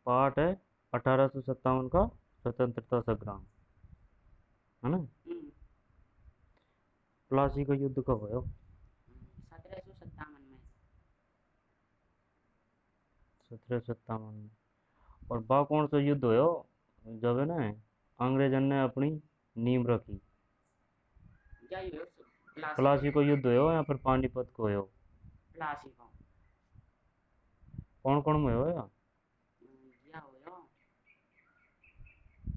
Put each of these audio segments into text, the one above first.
Part है 1857 का स्वतंत्रता संग्राम, है ना। प्लासी का युद्ध कब हुआ? 1757 में। 1757 में। और बा कौन सा युद्ध हुआ जब है ना अंग्रेजन ने अपनी नींव रखी? जय हो प्लासी प्लासी को युद्ध हुआ या फिर पानीपत को हुआ? प्लासी को कौन कौन में हुआ? या हो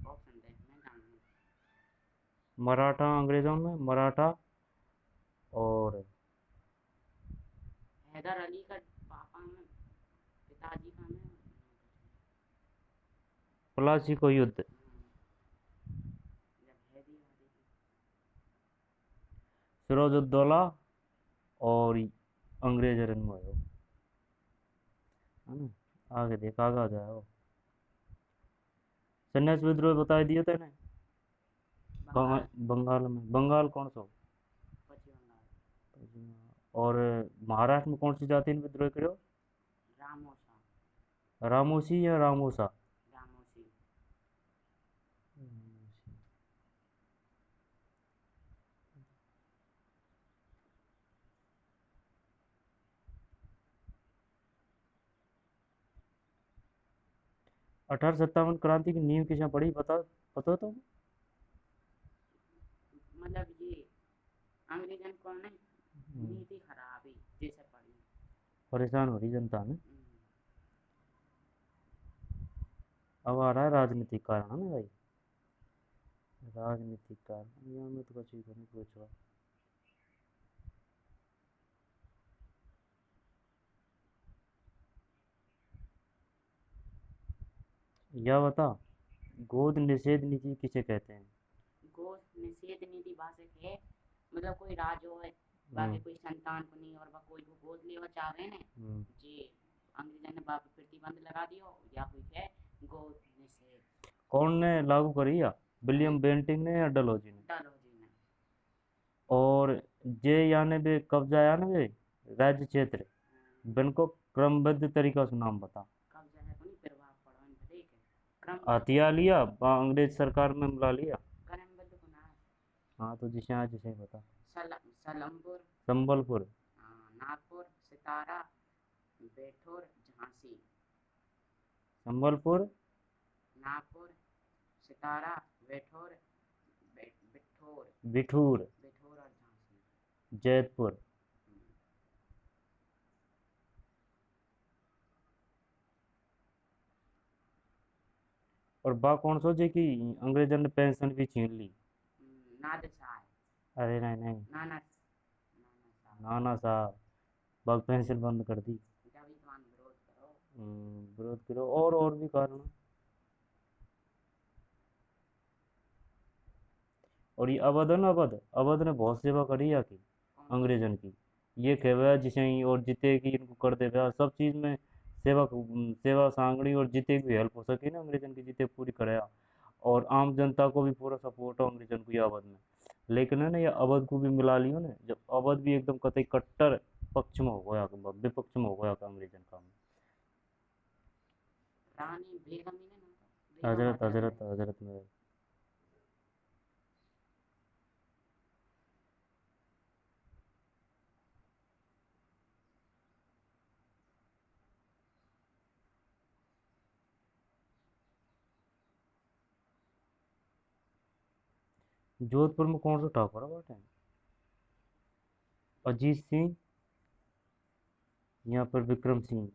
ऑप्शन दे मैं जान लूँ। मराठा अंग्रेजों में, मराठा और हैदर अली का पापा में, पिताजी का में। प्लासी को युद्ध। जब हैदी वादी की। सिराजुद्दौला और अंग्रेज रन में हुआ, है ना। आगे देख, आगे आ जाओ। सन्यास विद्रोह बता दिए थे ना। बंगाल। बंगाल में, बंगाल कौन सा? पश्चिम बंगाल। और महाराष्ट्र में कौन सी जाति ने विद्रोह करो? रामोसा। रामोसी या रामोसा? रामोसी। 1857 क्रांति की नींव किसने पड़ी, बता, पता तो? मतलब ये अंग्रेजन को नहीं नीति खराबी जैसे पड़ी। परेशान हो रही जनता ने। हम्म, अब आ रहा है राजनीतिक कारण, है ना भाई। राजनीतिक कारण यहाँ में तो कुछ ही नहीं पूछ रहा। यह बता, गोद निषेध नीति किसे कहते हैं? गो निषेध नीति भाषा है। मतलब कोई राज हो है, बाकी हम्म। कोई संतान को नहीं और कोई को गोद लेवा चाह रहे ने हम्म। जी। अंग्रेजन ने बाप प्रतिबंध लगा दियो या कोई है गोद निषेध। कौन ने लागू करी या? हैं विलियम बेंटिंग ने या डलहौजी ने? डलहौजी ने। और जे यानी बे कब्जा यानी बे राज्य क्षेत्र, बिनको क्रमबद्ध तरीका से नाम बता। कब्जा है को नहीं प्रभाव पड़ा इन पे देख है क्रमबद्ध हथिया लिया अंग्रेज सरकार में मिला लिया। क्रमबद्ध को ना। हाँ तो जिसे आज जिसे बता। सलमपुर। संबलपुर। नागपुर सितारा बेठोर झांसी। संबलपुर। नागपुर सितारा बेठोर बिठोर बिठूर। बिठोर और झांसी। जैतपुर। और बा कौन सोचे कि अंग्रेजों ने पेंशन भी छीन ली? नाद शाह। अरे नहीं नहीं, नाना नाना शाह। नाना साहब, बा पेंशन बंद कर दी। जब ही तुम्हारा विरोध करो। विरोध करो, और भी कारण है। और ये अवध है ना, अवध, अवध ने बहुत सेवा करी है की कौन सी। अंग्रेजन की। ये कहवा जिसे ही और जिते की इनको कर दे ब्याह, सब चीज में सेवा, सेवा सांगड़ी, और जिते की हेल्प हो सके ना अंग्रेजन की, जिते पूरी कराया। और आम जनता को भी पूरा सपोर्ट हो अंग्रेजन को ये अवध में। लेकिन है ना ये अवध को भी मिला लियो ना, जब अवध भी एकदम कतई कट्टर पक्ष में हो गया, विपक्ष में हो गया अंग्रेजन का। रानी बेगम ही ने नाम था बेगम हजरत हजरत में। हजरत हजरत में। जोधपुर में कौन सा ठाकुर है बाटे? अजीत सिंह या फिर विक्रम सिंह?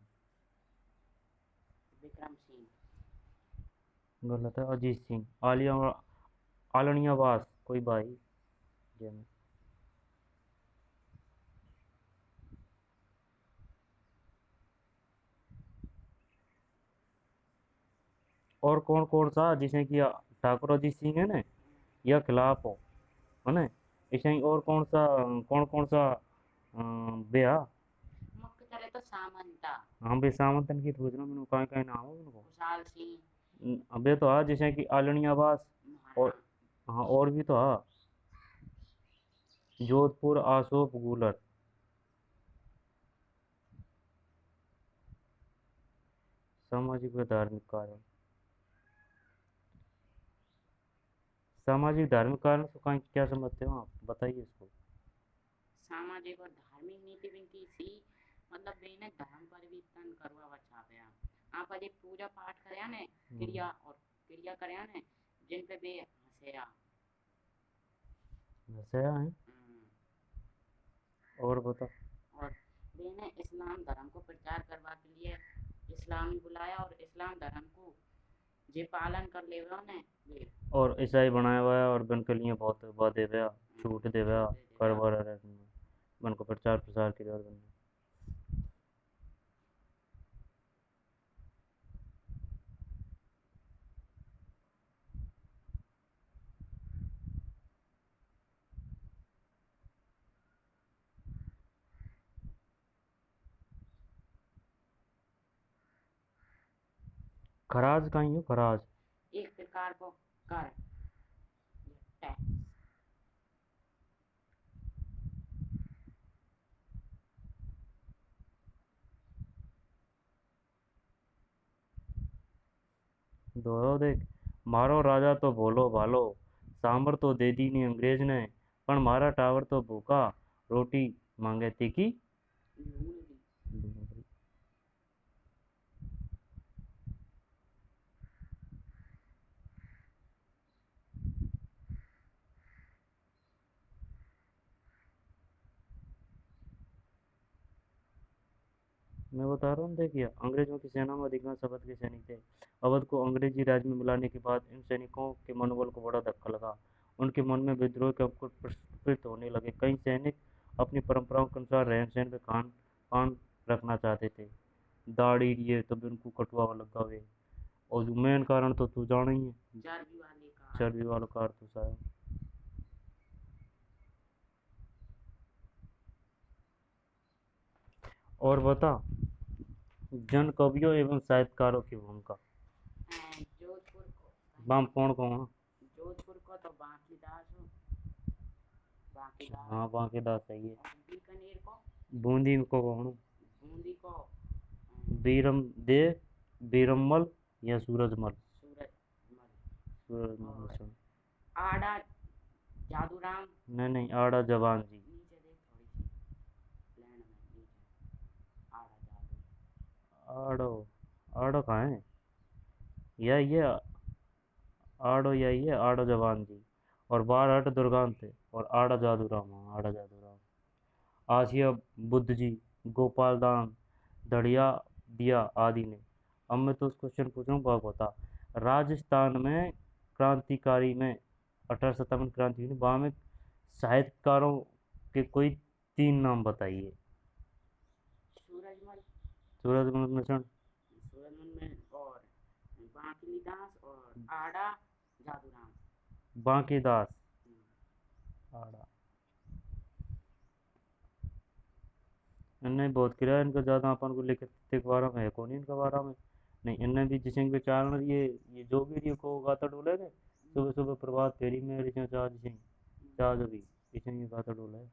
विक्रम सिंह। गलत है, अजीत सिंह। आलिया, आलनियावास कोई भाई जय। और कौन कौन सा जिसे कि ठाकुर अजीत सिंह है ना, या खिलाफ हो, है ना। ऐसे ही और कौन कौन सा बेहा। मुख्य तरह तो सामंता। हाँ बे सामंतन की पूछ रहा हूँ, मैंने कहाँ कहाँ नाम है उनको। खुशहाल सिंह। अबे तो हाँ जैसे कि आलनी आवास। महाराणा। और हाँ और भी तो हाँ, जोधपुर आसोप गूलर। सामाजिक व धार्मिक कारण। सामाजिक धार्मिक कारण से क्या समझते हो आप, बताइए इसको। सामाजिक और धार्मिक नीति विनती सी मतलब बेने धर्म परिवर्तन करवा चाहे आप अजे पूजा पाठ करया ने क्रिया और क्रिया करया ने जिन पे बे हंसया हंसया है। और बता। और बेने इस्लाम धर्म को प्रचार करवा के लिए इस्लामी बुलाया और इस्लाम धर्म को जे पालन कर ले ने और ईसाई बनाया हुआ है और बन के लिए बहुत वादे हुआ छूट दे हुआ कर बन को प्रचार प्रसार की और बन खराज कहीं हो खराज एक प्रकार को कर टैक्स दोहरो देख। मारो राजा तो भोलो भालो सांबर तो दे दी नहीं अंग्रेज ने पण मारा टावर तो भूखा रोटी मांगे तीखी। मैं बता रहा हूँ देखिए, अंग्रेजों की सेना में अधिकांश अवध के सैनिक थे। अवध को अंग्रेजी राज में मिलाने के बाद इन सैनिकों के मनोबल को बड़ा धक्का लगा। उनके मन में विद्रोह के अंकुर प्रस्फुटित होने लगे। कई सैनिक अपनी परंपराओं के अनुसार रहन सहन में खान पान रखना चाहते थे। दाढ़ी ये तब उनको कटवा लगा वे। और जो मेन कारण तो तू जाना ही है, चर्बी वाला कारतूस आया। और बता, जन कवियों एवं साहित्यकारों की भूमिका। जोधपुर को बाम कौन कौन है? जोधपुर को तो बांकीदास हो बांकीदास हाँ बांकीदास सही है। बीकानेर को बूंदी को कौन? बूंदी को बीरम देव बीरमल या सूरजमल। सूरजमल और मिश्रण। आड़ा जादूराम नहीं नहीं, आड़ा जवान जी। नीचे देख थोड़ी सी लैंड में नीचे आड़ा जादू आड़ो आड़ो कहाँ है? ये आड़ो यही है, आड़ो जवान जी। और बारहट दुर्गान थे और आड़ा जादूराम। हाँ, आड़ा जादूराम। आसिया बुद्ध जी, गोपाल दान, धड़िया दिया आदि ने। अब मैं तो उस क्वेश्चन पूछ रहा हूँ, बाप बता। राजस्थान में क्रांतिकारी में 1857 क्रांति हुई, वहाँ में साहित्यकारों के कोई 3 नाम बताइए। सूरजमल सूरजमल मिश्रण, सूरजमल में और बांकीदास और आड़ा जादूराम बांकीदास, आड़ा। इनने बहुत किया इनका ज़्यादा अपन को लिखित के बारे में है कौन इनका बारे में। नहीं, इनने भी जिसे विचारण ये जो भी रही को गाता डोले थे सुबह सुबह प्रभात फेरी में रिचा चार्ज सिंह चार्ज अभी इसे ये गाता डोला है।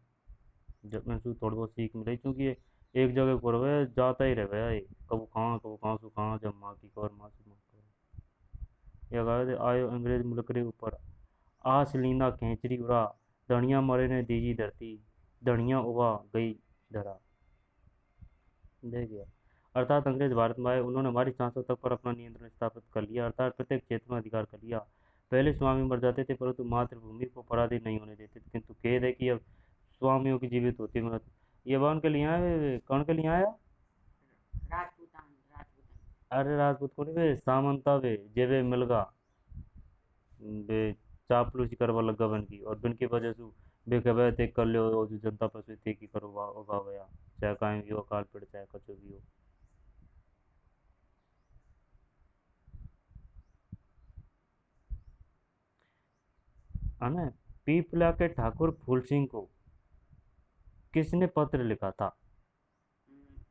जब मैं सु थोड़ी बहुत सीख मिली क्योंकि ये एक जगह पर वह जाता ही रहे है, कबू कहाँ सु कहाँ जब माँ की कौर माँ से माँ कौर। ये गाए थे आयो अंग्रेज मुल्क रे ऊपर आस लींदा खेचरी उड़ा धनिया मरे ने दीजी धरती धनिया उबा गई धरा। देखिए, अर्थात अंग्रेज भारत में आए, उन्होंने हमारी सांसों तक पर अपना नियंत्रण स्थापित कर लिया, अर्थात प्रत्येक क्षेत्र में अधिकार कर लिया। पहले स्वामी मर जाते थे परंतु मातृभूमि को पराधीन नहीं होने देते थे, किंतु खेद है कि अब स्वामियों की जीवित होती मृत। ये बान के लिए आया, कौन के लिए आया? राजपूतान अरे राजपूत को नहीं वे सामंता वे जेवे मिलगा बे चापलूसी करवा लगा बन की और बन की वजह से बे कहे थे कर लो और जो जनता पर थे कि करो होगा गया चाहे कायम भी हो काल पड़ चाहे कचो भी हो। है ना। पीपला के ठाकुर फूल सिंह को किसने पत्र लिखा था?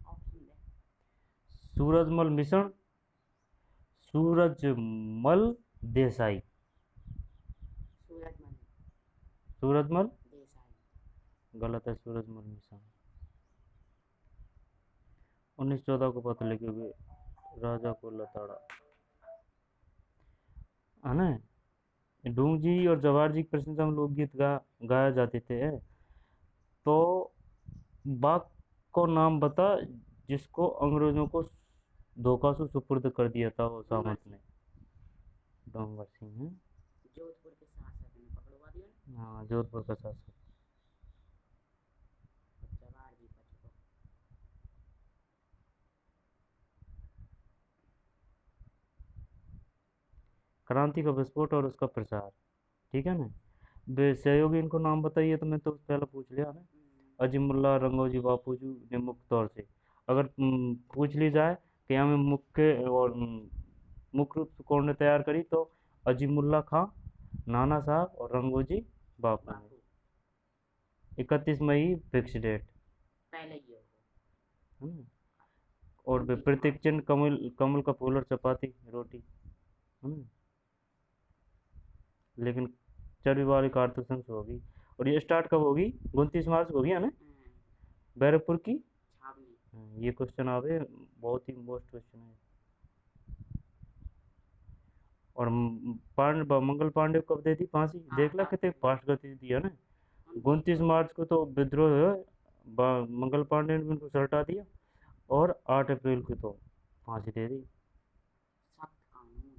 ऑप्शन दे सूरजमल मिश्र, सूरजमल देसाई। सूरजमल सूरजमल देसाई गलत है, सूरजमल मिश्र। 1914 को पत्र लिखे हुए राजा को लताड़ा, है ना। डूंग जी और जवाहर जी की प्रशंसा में लोकगीत गाया जाते थे। तो बाघ को नाम बता जिसको अंग्रेजों को धोखा से सुपुर्द कर दिया था वो डोंगर सामंत सिंह, ने। डोंगर सिंह है। जोधपुर के शासक ने पकड़वा दिया ना। हाँ, जोधपुर का शासक। जवाहर जी का चुको। क्रांति का विस्फोट और उसका प्रसार, ठीक है ना। सहयोगी इनको नाम बताइए, तो मैं तो पहले पूछ लिया ना। अजीमुल्ला रंगोजी बापूजी ने मुख्य तौर से, अगर पूछ ली जाए कि हमें मुख्य और मुख्य रूप से कौन ने तैयार करी, तो अजीमुल्ला खां, नाना साहब और रंगोजी बापू ने। बापू 31 मई फिक्स डेट, पहले ही हो। है ना। और 29 प्रतीक मार्च चिन्ह कमल, कमल का फूल और चपाती रोटी, है ना। लेकिन चरबी वाली कारतूस से होगी। और ये स्टार्ट कब होगी? 29 मार्च को होगी, है ना। बैरकपुर की। छावनी। ये क्वेश्चन आवे, बहुत ही मोस्ट क्वेश्चन है। और मंगल पांडे को कब दे दी फांसी? हाँ, देख ला तब कितने दे दी। फास्ट गति दी है ना। 29 29 को मार्च को तो विद्रोह है, मंगल पांडे ने उनको सल्टा दिया। और 8 अप्रैल को तो फांसी दे दी। सख्त कानून।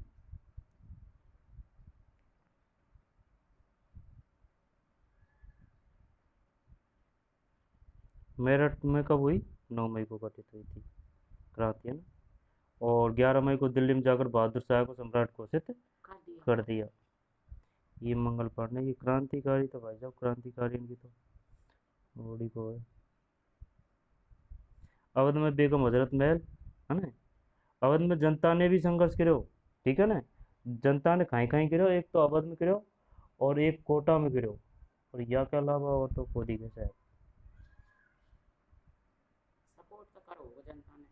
मेरठ में कब हुई? 9 मई को घटित हुई थी क्रांति, है ना। और 11 मई को दिल्ली में जाकर बहादुर शाह को सम्राट घोषित कर दिया। कर दिया। ये मंगल पांडे की क्रांतिकारी था भाई साहब, क्रांतिकारी इनकी तो बॉडी को है। अवध में बेगम हजरत महल, है ना। अवध में जनता ने भी संघर्ष करो, ठीक है ना। जनता ने कहीं कहीं करो, एक तो अवध में करो और एक कोटा में करो। और या के अलावा और तो खुद ही के शायद। सपोर्ट तो करो वो जनता ने।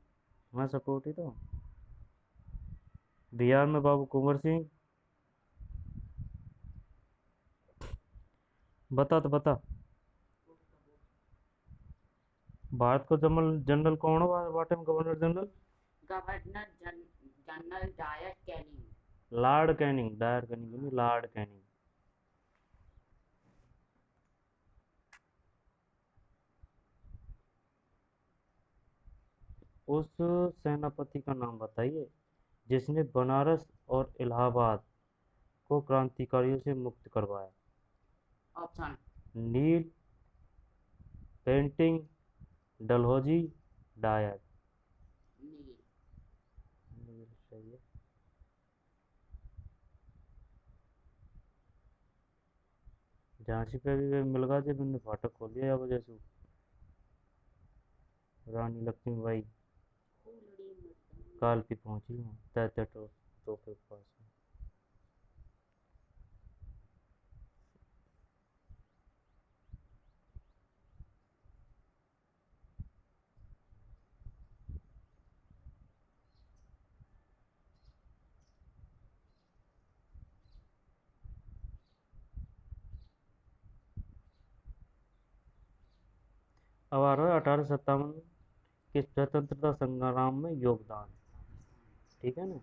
हाँ, सपोर्ट ही तो। बिहार में बाबू कुंवर सिंह, बता तो बता। भारत को जनरल कौन हो वाटे में? Governor general governor general Dyer Canning. Lord Canning, Dyer Canning नहीं, लॉर्ड कैनिंग। उस सेनापति का नाम बताइए जिसने बनारस और इलाहाबाद को क्रांतिकारियों से मुक्त करवाया। ऑप्शन। नील, पेंटिंग, डलहौजी, डायर। नील। नील सही है। झांसी पे भी वे मिल गए जब इन्होंने फाटक खोल दिया या वजह से। रानी लक्ष्मीबाई फूलड़ी मर्दानी। काल की पहुंची हूँ तहते तोपे के पास। अब आ रहा है 1857 के स्वतंत्रता संग्राम में योगदान, ठीक है ना।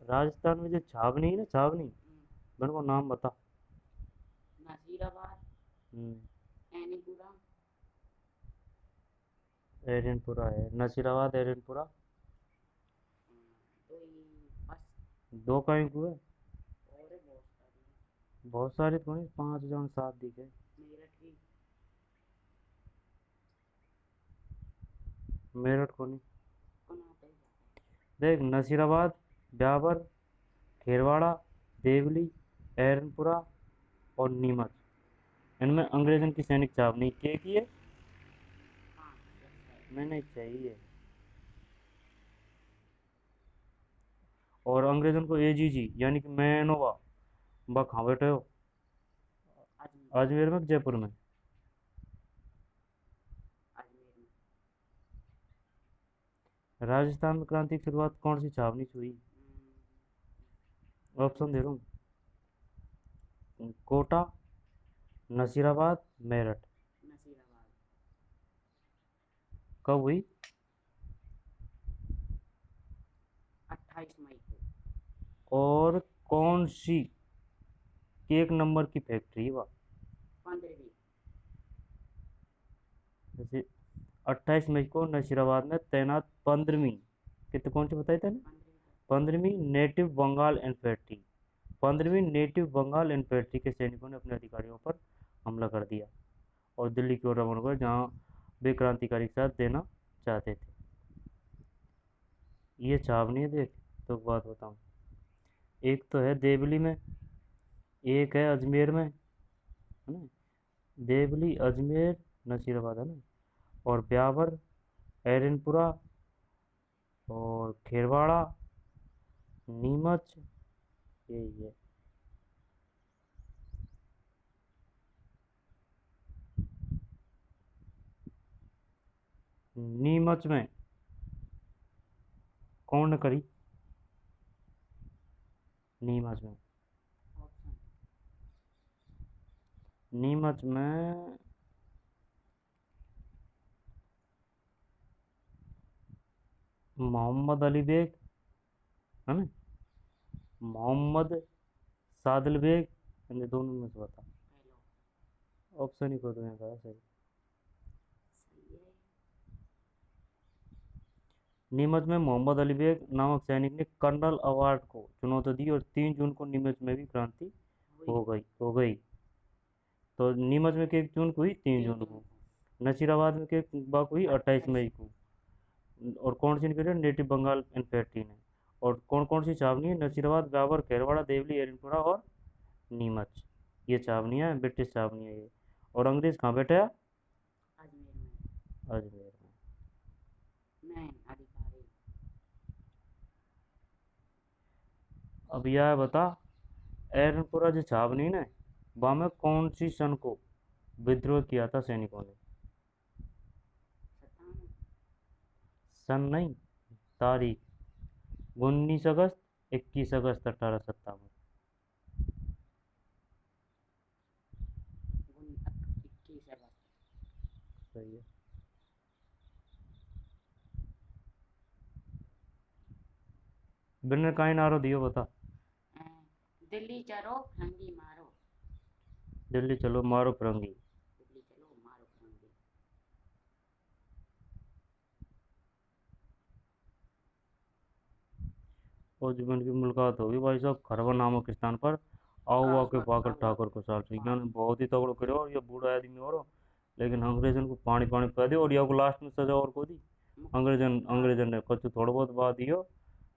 राजस्थान में जो छावनी है ना, छावनी, मेरे को नाम बता। नजीराबाद, हम्म, एनीपुरा। एरनपुरा है, नसीराबाद, एरनपुरा। तो ये बस। दो कहीं को है। और है बहुत सारी। बहुत सारे तो नहीं, 5 जन 7 दिखे। मेरठ भी। मेरठ को नहीं। कौन आता ही जाता देख, नसीराबाद, ब्यावर, खेरवाड़ा, देवली, एरनपुरा और नीमच, इनमें अंग्रेजों की सैनिक छावनी के की है। है। 5 से 6। मैंने चाहिए। और अंग्रेजों को एजीजी यानी कि मैनोवा बा कहाँ बैठे हो? अजमेर। अजमेर में कि जयपुर में? अजमेर में। राजस्थान में क्रांति की शुरुआत कौन सी छावनी से हुई? ऑप्शन दे रहा हूँ, कोटा, नसीराबाद, मेरठ। नसीराबाद। कब हुई? और कौन सी केक नंबर की फैक्ट्री है वह? 15वीं। जैसे 28 मई को नशीराबाद में तैनात 15वीं, कितने कौन सी बताई थे? 15वीं नेटिव बंगाल इन्फेंट्री। 15वीं नेटिव बंगाल इन्फेंट्री के सैनिकों ने अपने अधिकारियों पर हमला कर दिया और दिल्ली की ओर रवाना हुए, जहां वे क्रांतिकारी के साथ देना चाहते थे। ये छावनी है, देख तो बात बताऊं। एक तो है देवली में, एक है अजमेर में, है ना? देवली, अजमेर, नसीराबाद, है ना? और ब्यावर, एरनपुरा और खेरवाड़ा, नीमच, यही है। नीमच में कौन ने करी? नीमच में, ऑप्शन। नीमच में मोहम्मद अली बेग, है ना? मोहम्मद सादिल बेग, इन दोनों में से बता। पहलो। ऑप्शन ही को तुम्हें कहा सही। सही है। नीमच में मोहम्मद अली बेग नामक सैनिक ने कर्नल अवार्ड को चुनौती दी और 3 जून को नीमच में भी क्रांति हो गई। तो नीमच में केक जून को हुई, 3 जून को। नसीराबाद में केक बाक हुई 28 मई को। और कौन सी निकली? नेटिव बंगाल इन्फेंट्री ने। और कौन कौन सी छावनी है? नसीराबाद, ब्यावर, खेरवाड़ा, देवली, एरनपुरा और नीमच। ये छावनियाँ हैं, ब्रिटिश छावनी है ये। और अंग्रेज कहाँ बैठे हैं? अजमेर में। अजमेर में। मैं अधिकारी। अब यह बता, एरनपुरा जो छावनी ने, वहाँ में कौन सी सन को विद्रोह किया था सैनिकों ने? 57। सन नहीं, तारीख। 19 अगस्त, 21 अगस्त 1857। 21 अगस्त। सही है। बिन्ने का ही नारो दियो, बता। दिल्ली चलो फरंगी मारो। दिल्ली चलो मारो फिरंगी। दिल्ली चलो मारो फरंगी। और जीवन की मुलाकात होगी भाई साहब खरवा नामक स्थान पर आहुआ के पाकर ठाकुर खुशहाल सिंह। इन्होंने बहुत ही तगड़ो करो, और ये बूढ़ा आदमी और हो, लेकिन अंग्रेजन को पानी पानी पिला दिया और या को लास्ट में सजा और को दी। अंग्रेजन ने कुछ थोड़ा बहुत बाद दियो,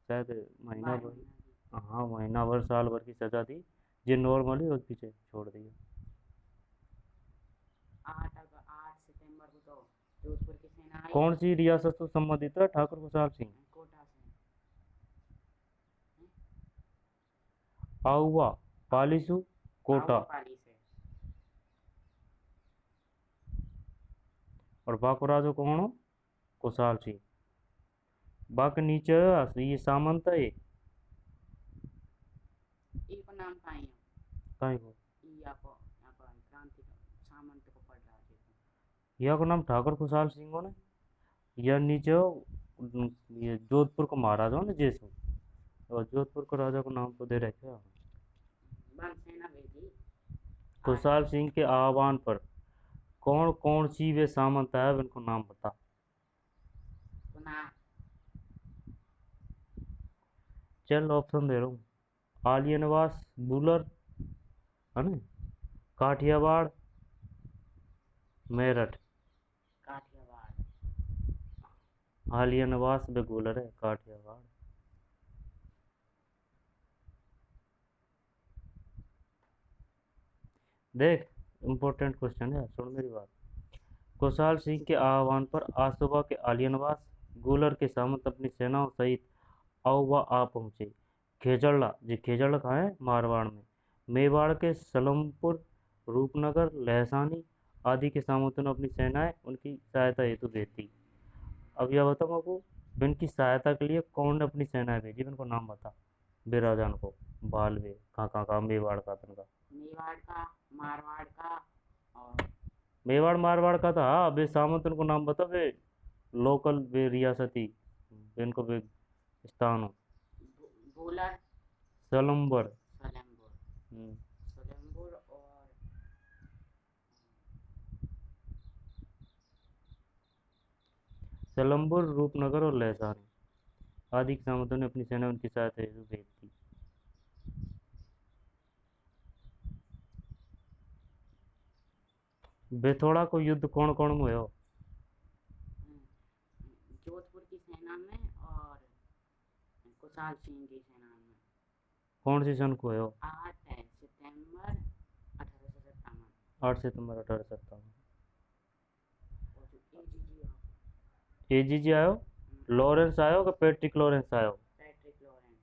शायद महीना भर, हाँ महीना भर साल भर की सजा दी, जो नॉर्मली और पीछे छोड़ दिया। 8 सितंबर को तो जोधपुर की सेना आई। कौन सी रियासत से संबंधित है ठाकुर खुशहाल सिंह? कोटा से। आहुआ, पालीसू, कोटा। पाली से। और बाको राजो कौन हो? खुशहाल सिंह। बाकी नीचे ये सामंत है, एक नाम पाई है। काहे को? या को क्रांति सामंत को पढ़ रहा थे तो। यह को नाम ठाकुर खुशहाल सिंह हो ने। यह नीचे हो, ये जोधपुर को महाराजा हो ना जैसू, और जोधपुर को राजा को नाम तो दे रखे हैं। बल सेना भेजी। खुशहाल सिंह के आह्वान पर कौन कौन सी वे सामंत है, इनको नाम बता। सुना। चल ऑप्शन दे रहा हूँ। आलिया निवास, बूलर, है ना? काठियावाड़, मेरठ। काठियावाड़। आलिया निवास बेगूलर है, काठियावाड़। देख, इम्पोर्टेंट क्वेश्चन है, सुन मेरी बात। खुशहाल सिंह के आह्वान पर आज सुबह के आलिया निवास गूलर के सामंत अपनी सेनाओं सहित आहुआ आ पहुंचे। खेजड़ला, जी खेजड़ला कहाँ है? मारवाड़ में। मेवाड़ के सलमपुर, रूपनगर, लहसानी आदि के सामंतों ने अपनी सेनाएं उनकी सहायता हेतु भेज दी। अब यह बताओ आपको, इनकी सहायता के लिए कौन ने अपनी सेनाएं भेजी? इनको नाम बता, बिराजान को। बालवे कहाँ का? मेवाड़ का तनका। मेवाड़ का, मारवाड़ का और मेवाड़ मारवाड़ का था। वे सामंत उनको नाम बता, वे लोकल, वे रियासती, इनको वे स्थान हो। बूलर। सलम्बर। स्वयंवर, हम्म, स्वयंवर और सलम्बर, रूपनगर और लहसानी आदि के सामंतों ने अपनी सेना उनकी सहायता हेतु भेज दी। बेथोड़ा को युद्ध कौन कौन में हुआ? जोधपुर की सेना में और कुशाल सिंह की सेना में। कौन सी सन को हुआ? 8 सितंबर 1857। 8 सितंबर 1857। और जो एजीजी एजीजी आयो, लॉरेंस आयो कि पैट्रिक लॉरेंस आयो? Patrick Lawrence.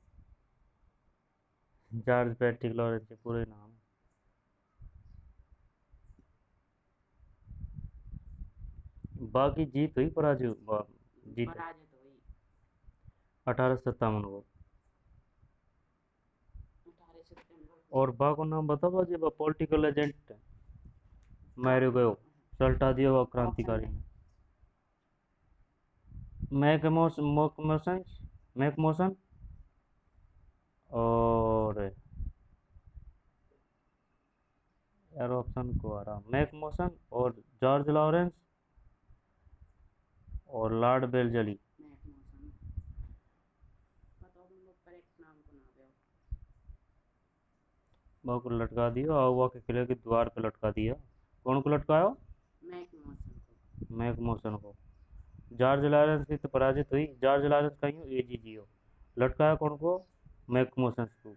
George Patrick Lawrence के पूरे नाम। बाकी जीत हुई, जीत पराजित हुई 1857 को। 18 सितंबर और बा को नाम बताओ बाजी, बा पॉलिटिकल एजेंट मारे गयो, सल्टा दिया हुआ क्रांतिकारी ने। मैकमोसन, मैकमोसन और यार ऑप्शन को आ रहा, मैकमोसन और जॉर्ज लॉरेंस और लॉर्ड बेलजली। मैकमोसन। बताओ तुम लोग करेक्ट नाम को ना दो। बा को लटका दिया, आहुआ के किले के द्वार पे लटका दिया। कौन को लटकायो? मैकमोसन को। मैकमोसन को। जॉर्ज लॉरेंस की तो पराजित हुई, जॉर्ज लॉरेंस कहीं हो, एजीजी हो। लटकाया कौन को? मैकमोसन को।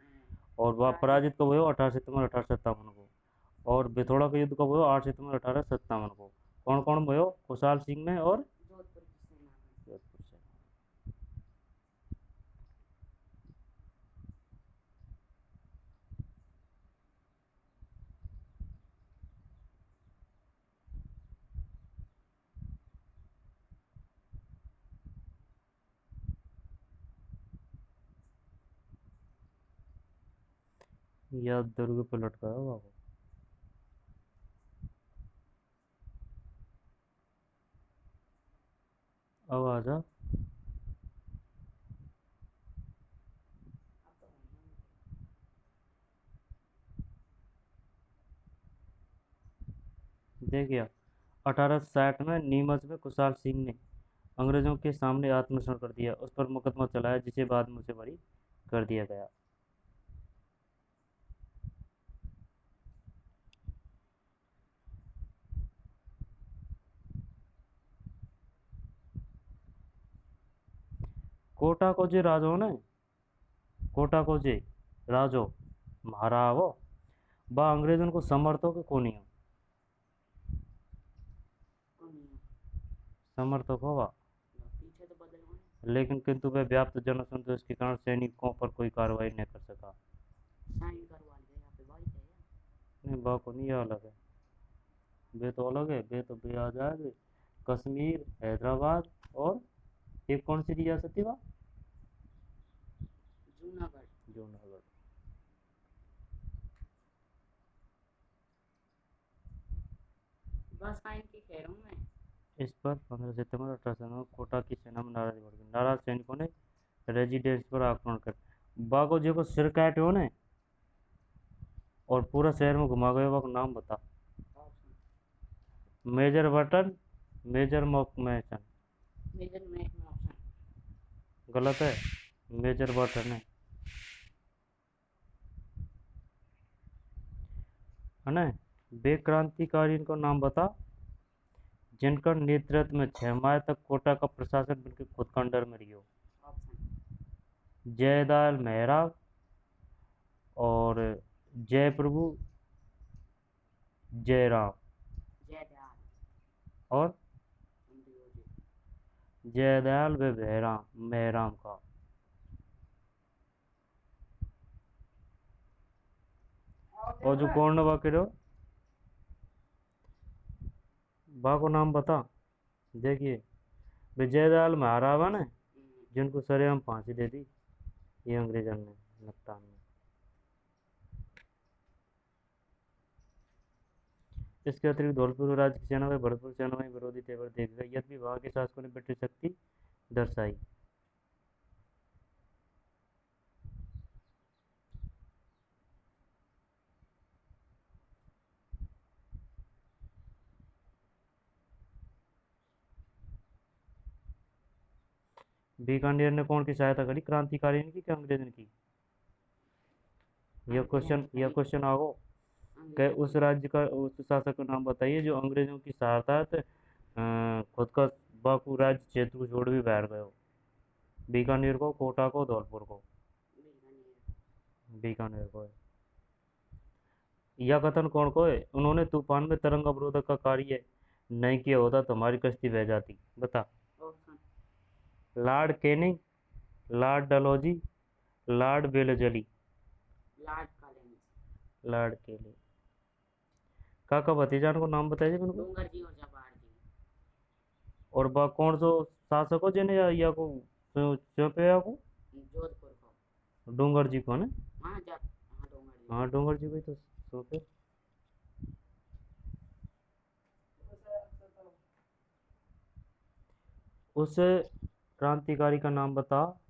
और वह पराजित कब हुआ? 18 सितंबर 1857 को। और बेथोड़ा का युद्ध कब हुआ? 8 सितंबर 1857 को। कौन कौन हुआ? खुशाल सिंह ने और जोधपुर की सेना में। जोधपुर से। या दुर्ग पे लटकाया हुआ को। अब आजा। अब तो हम देखिए 1860 में नीमच में कुशाल सिंह ने अंग्रेजों के सामने आत्मसमर्पण कर दिया, उस पर मुकदमा चलाया जिसे बाद में उसे बरी कर दिया गया। कोटा को जे राजो ने, कोटा को जे राजो महारावो बा अंग्रेजों को समर्थो के कोनी हो? समर्थक होगा, पीछे तो बदल होने। लेकिन किंतु वह व्याप्त जनसंतोष के कारण सैनिकों पर कोई कार्रवाई नहीं कर सका। साइन करवा लिया यहाँ पे भाई थे यार। नहीं, बा को नहीं अलग है, वे तो अलग है, वे तो बे आजाद कश्मीर हैदराबाद और एक कौन सी रियासत थी वह? जूनागढ़। जूनागढ़। बस साइन की कह रहा हूँ मैं। इस पर 15 सितंबर 1857 कोटा की सेना में नाराजगी बढ़ गई। नाराज सैनिकों ने रेजिडेंस पर आक्रमण कर बागो जी को सिर काटे हो ने और पूरा शहर में घुमा गए। वह नाम बता। ऑप्शन। मेजर बटन, मेजर मॉकमैसन। मेजर मैकमोसन। गलत है, मेजर बटन है ना। वे क्रांतिकारी को नाम बता जिनका नेतृत्व में 6 माह तक कोटा का प्रशासन बिल्कुल खुद कंडर में रही हो। ऑप्शन। जयदाल मेहरा और जयप्रभु जयराम जयदयाल और इंद्रियोजी। जयदयाल व मेहराम का। और जो कौन बाकी रहो बा को नाम बता। देखिए विजयदयाल महारावा ने जिनको सरेआम फांसी दे दी ये अंग्रेजों ने नकटान में। इसके अतिरिक्त धौलपुर राज्य की सेना व भरतपुर सेना में विरोधी तेवर देख गए, यद्यपि वहां के शासकों ने ब्रिटिश शक्ति दर्शाई। बीकानेर ने कौन की सहायता करी, क्रांतिकारी की कि अंग्रेजन की? यह क्वेश्चन आओ कि उस राज्य का उस शासक का नाम बताइए जो अंग्रेजों की सहायता से खुद का बाकू राज्य क्षेत्र को छोड़ भी बाहर गए हो। बीकानेर को, कोटा को, धौलपुर को? बीकानेर को है। यह कथन कौन को है, उन्होंने तूफान में तरंग अवरोधक का कार्य नहीं किया होता तो हमारी कश्ती बह जाती? बता। Lord Canning, Lord Dalhousie, Lord Wellesley? Lord Canning. काका भतीजान को नाम बताइए मेरे को। डूंगर जी और जवाहर जी। और बा कौन सो शासक हो जिन्हें या को सौंपे या को? जोधपुर को। डूंगर जी को ने? हाँ डूंगर जी। हाँ डूंगर जी को ही तो सौंपे। उस क्रांतिकारी का नाम बता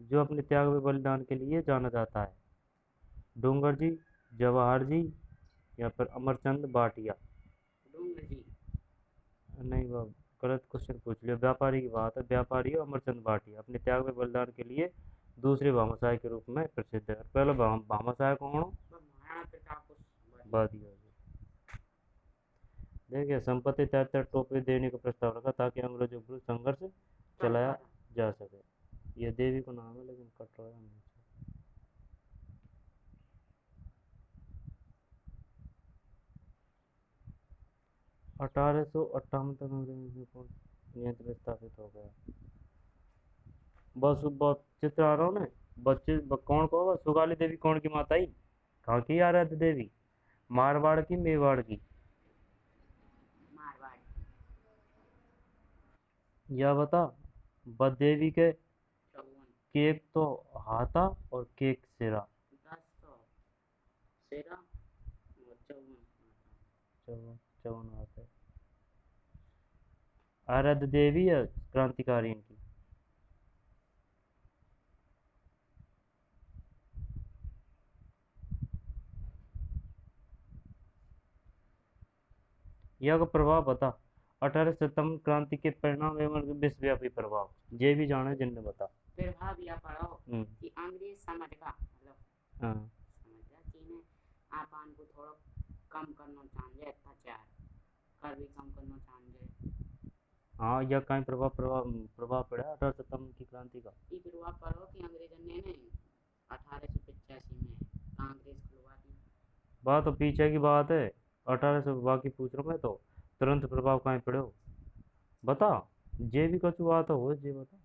जो अपने त्याग व बलिदान के लिए जाना जाता है। डूंगर जी, जवाहर जी, या फिर अमरचंद भाटिया? डूंगर जी। नहीं बाब, गलत क्वेश्चन पूछ लिया। व्यापारी की बात है, व्यापारी हो अमरचंद भाटिया अपने त्याग व बलिदान के लिए दूसरे भामाशाह के रूप में प्रसिद्ध है। पहले भामाशाह कौन हो? महाराणा प्रताप वादिया जी। देखिए, संपत्ति त्याग कर टोपी देने का प्रस्ताव रखा ताकि अंग्रेजों के विरुद्ध संघर्ष चलाया जा सके। ये देवी को नाम है लेकिन कट रहा है। 1858 तक अंग्रेजों को नियंत्रण स्थापित हो गया। बस बहुत चित्र आ रहा हूँ ना बच्चे कौन को होगा? सुगाली देवी कौन की माता ही? कहाँ की आराध्य देवी? मारवाड़ की, मेवाड़ की? मारवाड़। या बता। बदेवी के 54। केक तो हाथा और केक सिरा? 10 तो सेरा और 54। चौवन, चौवन हाथ है। आराध्य देवी है क्रांतिकारी इनकी। यह का प्रभाव बता। 1857 क्रांति के परिणाम एवं विश्वव्यापी प्रभाव ये भी जाने जिनने बता। प्रभाव यह पड़ो कि अंग्रेज समझ का मतलब समझ गया चीने आपन को थोड़ा कम करना चाहिए, अत्याचार कर भी कम करना चाहिए। हाँ, यह कहीं प्रभाव प्रभाव प्रभाव पड़ा 1857 की क्रांति का? ये प्रभाव पड़ो कि अंग्रेजन ने 1885 में कांग्रेस खुलवा दी। बात तो पीछे की बात है, 1800 बाकी पूछ रहा हूँ मैं तो। तुरंत प्रभाव कहीं पड़े हो बता। जे भी कछु बात हो जे बता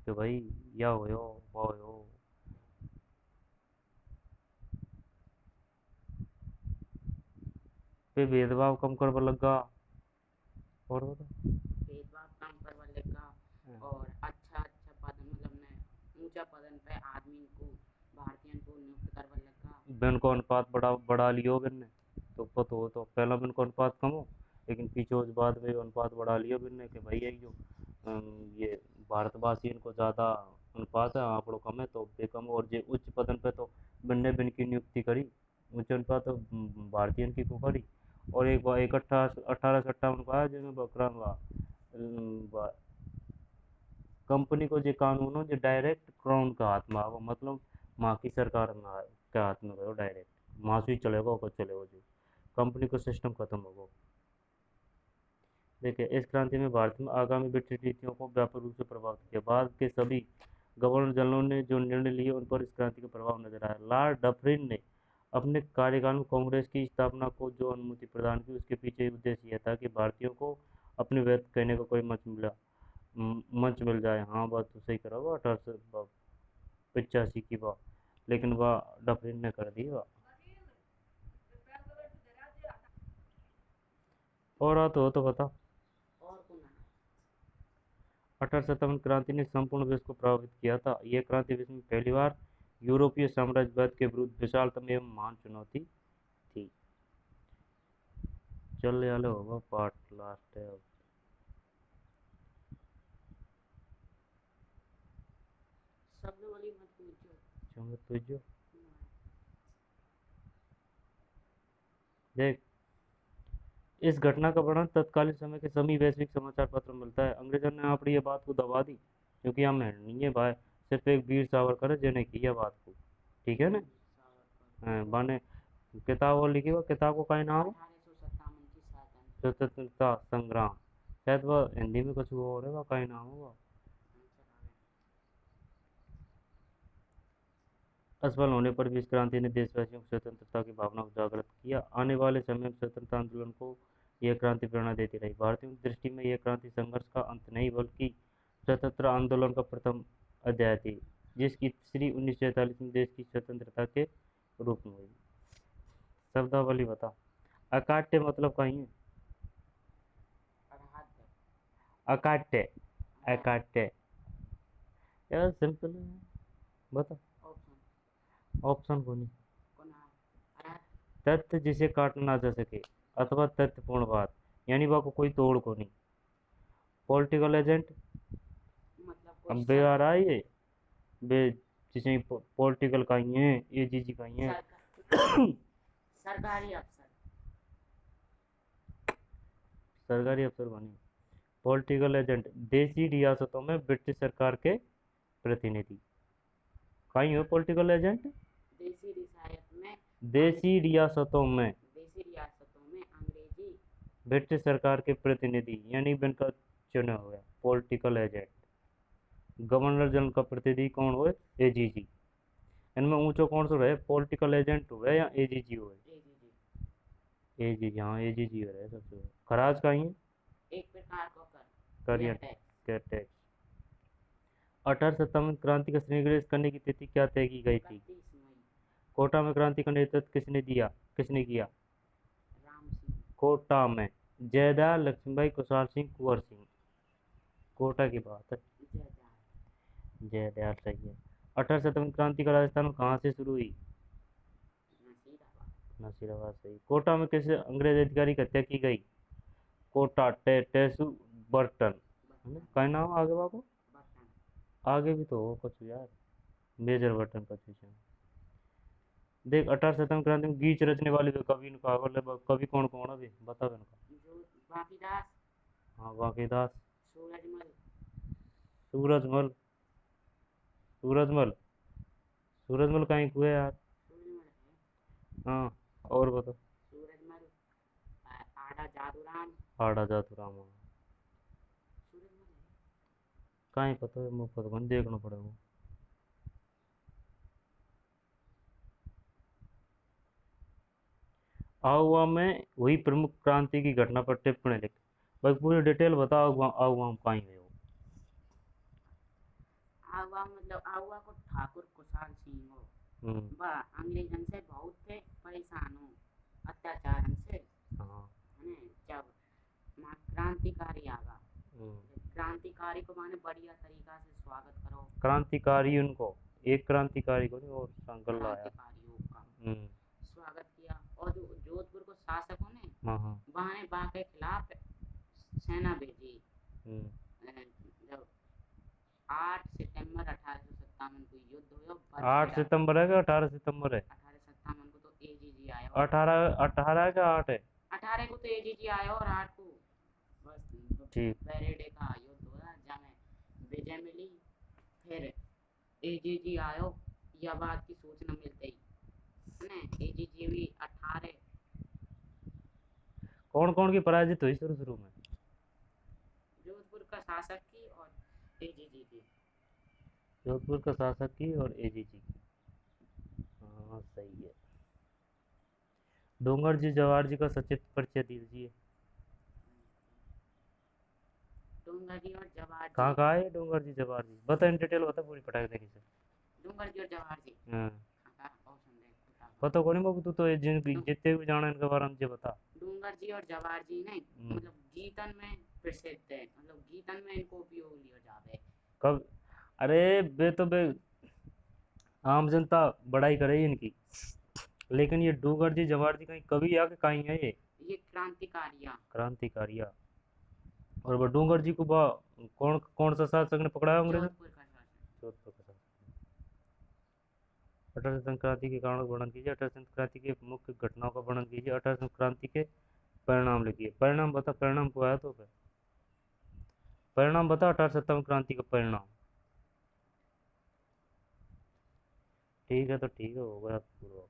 कि भाई या हो वो हो। पे भेदभाव कम करवा लगा और बता। भेदभाव कम करवा लगा और अच्छा अच्छा पद मतलब ने ऊंचा पदन पे आदमी को भारतीयन को नियुक्त करवा लगा। बिन को अनुपात बढ़ा लियो बिन ने तो पता हो तो पहला बिन को अनुपात कम हो लेकिन पीछे उस बाद में अनुपात बढ़ा लियो बिन ने कि भाई ये जो ये भारतवासी इनको ज़्यादा अनुपात है, आंकड़ों कम है तो बेकम हो। और ये उच्च पदन पे तो बिन ने बिन की नियुक्ति करी, उच्च अनुपात तो भारतीयन की को करी। और एक बार 1857 को आया जिसमें बकरा कंपनी को जो कानून हो जो डायरेक्ट क्राउन का हाथ में आओ, मतलब माँ की सरकार में के हाथ में गयो डायरेक्ट। माँ से ही चलेगा कुछ चलेगा जो कंपनी का सिस्टम खत्म होगा। देखिए, इस क्रांति में भारत में आगामी ब्रिटिश नीतियों को व्यापक रूप से प्रभावित किया। बाद के सभी गवर्नर जनरलों ने जो निर्णय लिए उन पर इस क्रांति का प्रभाव नजर आया। लॉर्ड डफरिन ने अपने कार्यकाल में कांग्रेस की स्थापना को जो अनुमति प्रदान की उसके पीछे उद्देश्य यह था कि भारतीयों को अपनी व्यक्त कहने का कोई मंच मिल जाए। हाँ, बात तो सही करा हुआ 1885 की बात, लेकिन वह डफरिन ने कर दी वह। और तो बता। और कौन है? 1857 क्रांति ने संपूर्ण विश्व को प्रभावित किया था। यह क्रांति विश्व में पहली बार यूरोपीय साम्राज्यवाद के विरुद्ध विशालतम एवं महान चुनौती थी। चल याले होगा पार्ट लास्ट है अब। शब्द वाली मत पूछो। चलो तुझो देख, इस घटना का वर्णन तत्कालीन समय के सभी वैश्विक समाचार पत्र में मिलता है। अंग्रेजों ने अपनी ये बात को दबा दी क्योंकि हम नहीं है भाई, सिर्फ एक वीर सावरकर है जिन्हें किया बात को, ठीक है ना। हाँ, माने किताब और लिखी हुआ, किताब को का नाम 1857 की स्वतंत्रता संग्राम, शायद वह हिंदी में कुछ और है, वह का नाम होगा। असफल होने पर भी इस क्रांति ने देशवासियों को स्वतंत्रता की भावना को जागृत किया। आने वाले समय में स्वतंत्रता आंदोलन को यह क्रांति प्रेरणा देती रही। भारतीयों की दृष्टि में यह क्रांति संघर्ष का अंत नहीं बल्कि स्वतंत्रता आंदोलन का प्रथम अध्याय थी, जिसकी तीसरी 1947 में देश की स्वतंत्रता के रूप में हुई। शब्दावली बता। अकाट्य मतलब कहीं है? अकाट्य, अकाट्य यार सिंपल है, बता। ऑप्शन को नहीं। तथ्य जिसे काटा ना जा सके अथवा तथ्यपूर्ण बात, यानी वह को कोई तोड़ को नहीं। पॉलिटिकल एजेंट मतलब अब बे आ रहा है ये बे, जिसे पॉलिटिकल का ही है, ये चीज का ही है। सरकारी अफसर, सरकारी अफसर बने। पॉलिटिकल एजेंट देशी रियासतों में ब्रिटिश सरकार के प्रतिनिधि, कहीं हो पॉलिटिकल एजेंट। देशी रियासत में, देशी रियासतों में अंग्रेजी ब्रिटिश सरकार के प्रतिनिधि, यानी इनका चुना हुआ पॉलिटिकल एजेंट। गवर्नर जनरल का प्रतिनिधि कौन हुए? एजीजी। इनमें ऊंचो कौन सा रहे, पॉलिटिकल एजेंट हुए या एजीजी हुए? एजीजी, हाँ एजीजी रहे सबसे। खराज का ही है? एक प्रकार का कर या टैक्स। 1857 क्रांति का श्रीनिर्देश करने की तिथि क्या तय की गई थी? कोटा में क्रांति का नेतृत्व किसने किया? राम सिंह। कोटा में जयदयाल, लक्ष्मीबाई, कुशाल सिंह, कुंवर सिंह। कोटा की बात है, जयदयाल सही है। 1857 क्रांति का राजस्थान में कहाँ से शुरू हुई? नसीराबाद सही। कोटा में किस अंग्रेज अधिकारी की हत्या की गई? कोटा टेसू बर्टन, का नाम आगे बाको आगे भी तो हो कुछ यार, मेजर बर्टन का पीछे। देख 1857 क्रांति में गीत रचने वाले कवि कवि कौन कौन अभी बता इनका। बाकीदास, हाँ बाकीदास। सूरजमल, सूरजमल, सूरजमल, सूरजमल कहीं हुए यार। हाँ और बता। सूरजमल, आड़ा जादूराम, आड़ा जादूराम, कहीं पता है मुझे, पता नहीं, देखना पड़ेगा। आहुआ में हुई प्रमुख क्रांति की घटना पर टिप्पणी लिख। भाई पूरी डिटेल बताओ, आहुआ में कहीं हुई हो? आहुआ मतलब आहुआ को ठाकुर कुशाल सिंह हो, वह अंग्रेजन से बहुत थे परेशान हो, अत्याचार से, है जब क्रांतिकारी आगा, क्रांतिकारी को माने बढ़िया तरीका से स्वागत करो। क्रांतिकारी उनको एक क्रांतिकारी को नहीं और संगल आया, क्रांतिकारियों का स्वागत किया। और जो जोधपुर को शासकों ने वहाँ बा के खिलाफ सेना भेजी। जब 8 सितंबर 1857 को युद्ध हुआ। 8 सितंबर है क्या 18 सितंबर है? 1857 को तो एजीजी आया। 18 का 8 है। 18 को तो एजीजी आया और 8 को बस ठीक परेड का युद्ध हुआ जहाँ विजय मिली। फिर एजीजी आयो, यह बात की सूचना मिल गई ने एजीजी भी 18। कौन कौन की पराजित हुई शुरू में? जोधपुर का शासक की और एजीजी की। जोधपुर का शासक की और एजीजी की, हाँ सही है। डोंगर जी जवाहर जी का संक्षिप्त परिचय दीजिए। डोंगर जी और जवाहर जी कहाँ है डोंगर जी जवाहर जी? बता इन डिटेल बता पूरी पटाखे देखी से। डोंगर जी और जवाहर जी, हाँ ऑप्शन दे पता को नहीं बाबू, तू तो जितने भी जाना इनके बारे में मुझे बता। डोंगर जी और जवाहर जी ने मतलब गीतन में प्रसिद्ध है, मतलब गीतन में इनको उपयोग लिया जावे। कब? अरे बे तो बे आम जनता बड़ाई करे इनकी, लेकिन ये डोंगर जी जवाहर जी कहीं कभी आके कहीं है ये क्रांतिकारिया। और वो डोंगर जी को कौन कौन सा शासक ने पकड़ाया अंग्रेज? जोधपुर का शासक। 18 क्रांति के कारण वर्णन कीजिए। 18 क्रांति के मुख्य घटनाओं का वर्णन कीजिए। 18 क्रांति के परिणाम लिखिए, परिणाम बता, परिणाम को आया तो फिर परिणाम बता, 1857 क्रांति का परिणाम। ठीक है तो ठीक है, हो गया पूरा।